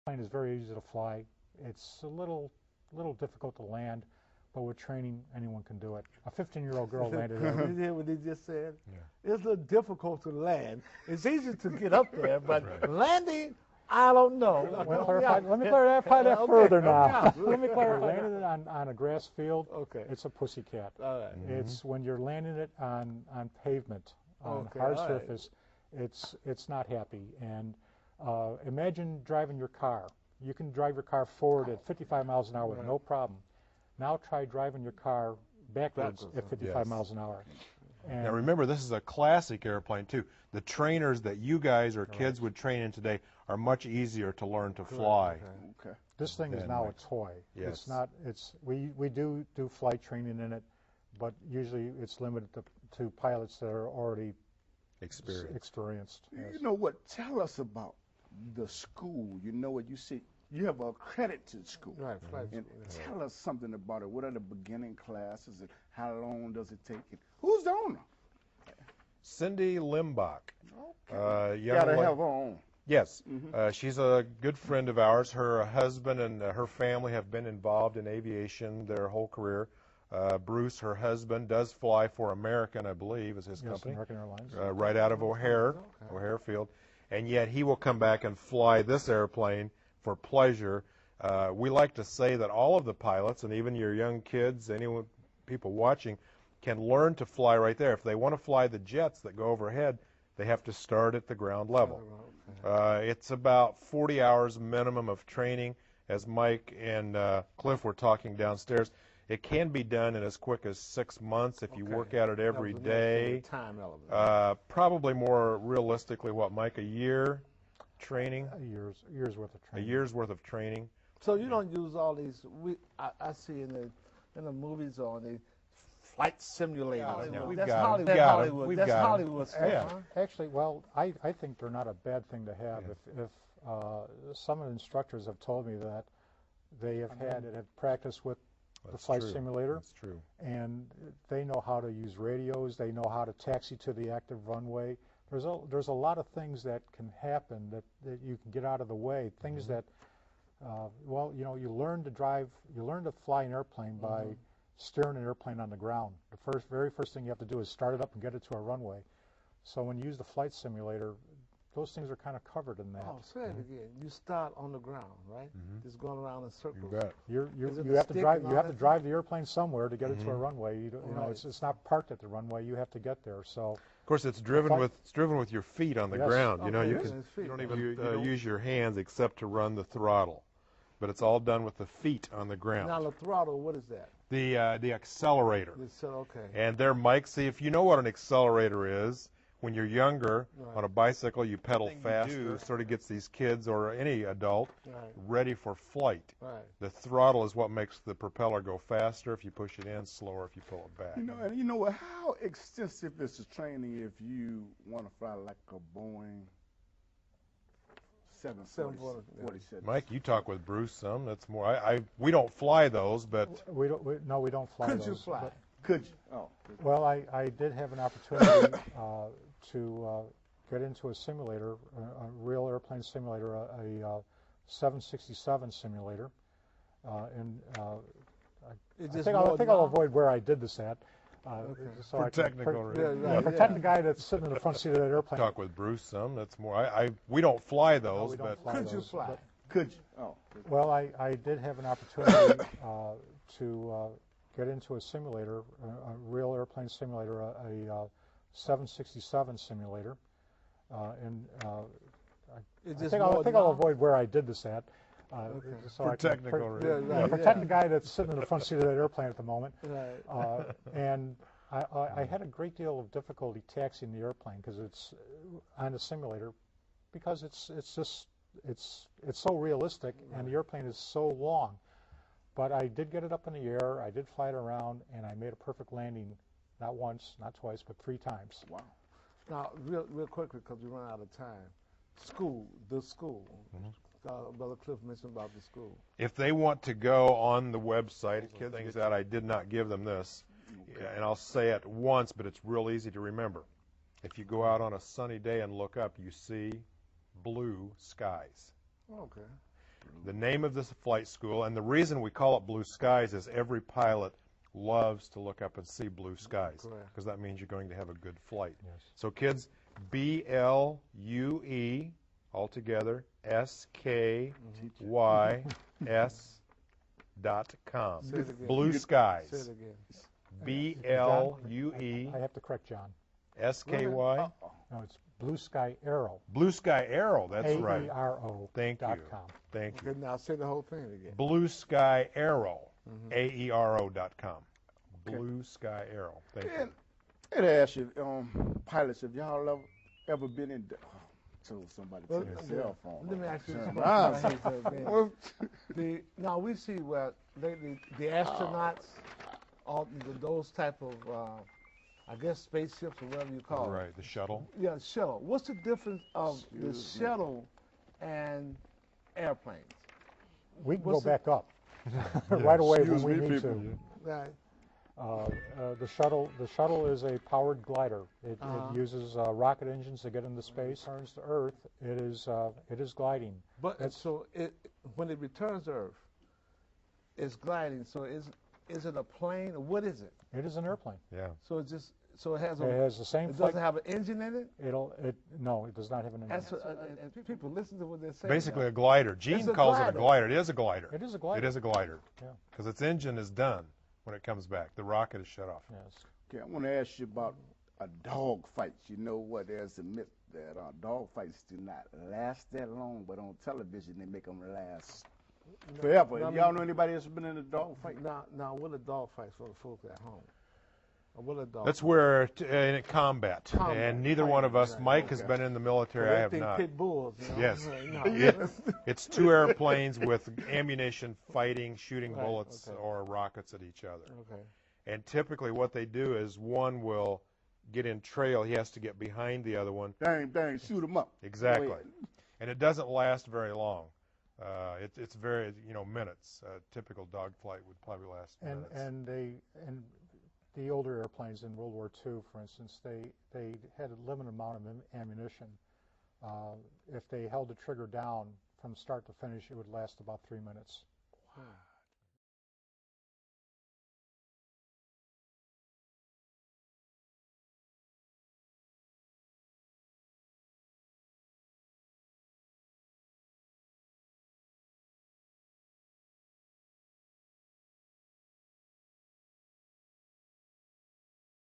Plane is very easy to fly. It's a little difficult to land, but with training, anyone can do it. A 15-year-old girl landed it. You hear what he just said? Yeah. It's a little difficult to land. It's easy to get up there, but landing, I don't know. Let me clarify that further now. Let me clarify. Landing it on a grass field, it's a pussycat. All right. It's when you're landing it on pavement, on hard surface, it's not happy. And imagine driving your car. You can drive your car forward at 55 miles an hour with no problem. Now try driving your car backwards at 55 miles an hour. And now remember, this is a classic airplane too. The trainers that you guys or kids would train in today are much easier to learn to fly. This thing is now a toy. Yes. It's not. We do flight training in it, but usually it's limited to pilots that are already experienced. You know what? Tell us about the school. You know what? You see, you have a accredited school. Right. And tell us something about it. What are the beginning classes? And how long does it take? And who's the owner? Cindy Limbach. Gotta have her own. Yes, she's a good friend of ours. Her husband and her family have been involved in aviation their whole career. Bruce, her husband, does fly for American, I believe, is his company. American Airlines. Right out of O'Hare Field. And yet he will come back and fly this airplane for pleasure. We like to say that all of the pilots, and even your young kids, people watching, can learn to fly right there. If they want to fly the jets that go overhead, they have to start at the ground level. It's about 40 hours minimum of training. As Mike and Cliff were talking downstairs, it can be done in as quick as 6 months if you work at it every day. Probably more realistically, what, Mike, a year training? A year's worth of training. A year's worth of training. So you don't use all these. I see in the movies or the flight simulators. No, that's Hollywood. That's Hollywood stuff. Yeah. Actually, well, I think they're not a bad thing to have. If some of the instructors have told me that they have practiced with the flight simulator. That's true. And they know how to use radios. They know how to taxi to the active runway. There's a lot of things that can happen that you can get out of the way. Things that, well, you learn to fly an airplane by steering an airplane on the ground. The very first thing you have to do is start it up and get it to a runway. So when you use the flight simulator, those things are kind of covered in that. Oh, say it again. You start on the ground, right? Just going around in circles. You have to drive the airplane somewhere to get it to a runway. You know, it's not parked at the runway. You have to get there. So of course, it's driven with your feet on the ground. You know, you don't even use your hands except to run the throttle, but it's all done with the feet on the ground. Now the throttle, what is that? The accelerator. Okay. And there, Mike, see if you know what an accelerator is. When you're younger, on a bicycle, you pedal faster. Sort of gets these kids or any adult ready for flight. The throttle is what makes the propeller go faster if you push it in, slower if you pull it back. You know what? How extensive is the training if you want to fly like a Boeing 747? Mike, you talk with Bruce some. That's more. We don't fly those, but we don't fly those. Could you fly? Could you? Oh. Well, I did have an opportunity to get into a simulator, a real airplane simulator, a 767 simulator, and I think I'll avoid where I did this at. So for technical reasons. Protect the guy that's sitting in the front seat of that airplane. Talk with Bruce some. That's more. We don't fly those, but could you fly? Could you? Oh. Well, I did have an opportunity to get into a simulator, a real airplane simulator, a 767 simulator, and I think I'll avoid where I did this at. So for technical reasons. Protect the guy that's sitting in the front seat of that airplane at the moment. And I had a great deal of difficulty taxiing the airplane because it's on a simulator, because it's so realistic and the airplane is so long. But I did get it up in the air, I did fly it around, and I made a perfect landing, not once, not twice, but 3 times. Wow. Now, real quickly, because we run out of time, the school. Brother Cliff mentioned about the school. If they want to go on the website, things that I did not give them this, and I'll say it once, but it's real easy to remember. If you go out on a sunny day and look up, you see blue skies. Okay. the name of this flight school, and the reason we call it Blue Skies is every pilot loves to look up and see blue skies because that means you're going to have a good flight. Yes. So kids, BLUE altogether SKYS.com. Blue Skies. Say it again. BLUE I have to correct John. SKY. No, it's Blue Sky Arrow. Blue Sky Arrow. That's right. AERO. Thank you. .com. Thank you. Okay, now say the whole thing again. Blue Sky Arrow. AERO.com. Blue Sky Arrow. Thank you. And I ask you, pilots, have y'all ever been in? Told somebody to take a cell phone. Let me ask you this question. Now we see lately the astronauts, all those type of, I guess spaceships or whatever you call it. Right, the shuttle. Yeah, shuttle. What's the difference of the shuttle and airplanes? We can go back up right away when we need to. Right. The shuttle is a powered glider. It uses rocket engines to get into space. Returns to Earth. It is gliding. But when it returns to Earth, it's gliding. So is it a plane or what is it? It is an airplane. Yeah. So it has the same. It doesn't have an engine in it. No, it does not have an engine. People listen to what they're saying. Basically a glider. Gene calls it a glider. It is a glider. It is a glider. It is a glider. Yeah. Because its engine is done when it comes back. The rocket is shut off. Yes. Okay, I want to ask you about a dog fight. You know what? There's a myth that dog fights do not last that long, but on television they make them last forever. Y'all know anybody that's been in a dog fight? Now what are dog fights for the folks at home? That's where in combat, and neither one of us. Mike has been in the military. I have not. Pit bulls. Yes, it's two airplanes with ammunition, fighting, shooting bullets or rockets at each other. Okay. And typically, what they do is one will get in trail. He has to get behind the other one. Dang, shoot him up. Exactly, and it doesn't last very long. It's very minutes. A typical dog fight would probably last minutes. And the older airplanes in World War II, for instance, they had a limited amount of ammunition. If they held the trigger down from start to finish, it would last about 3 minutes. Wow.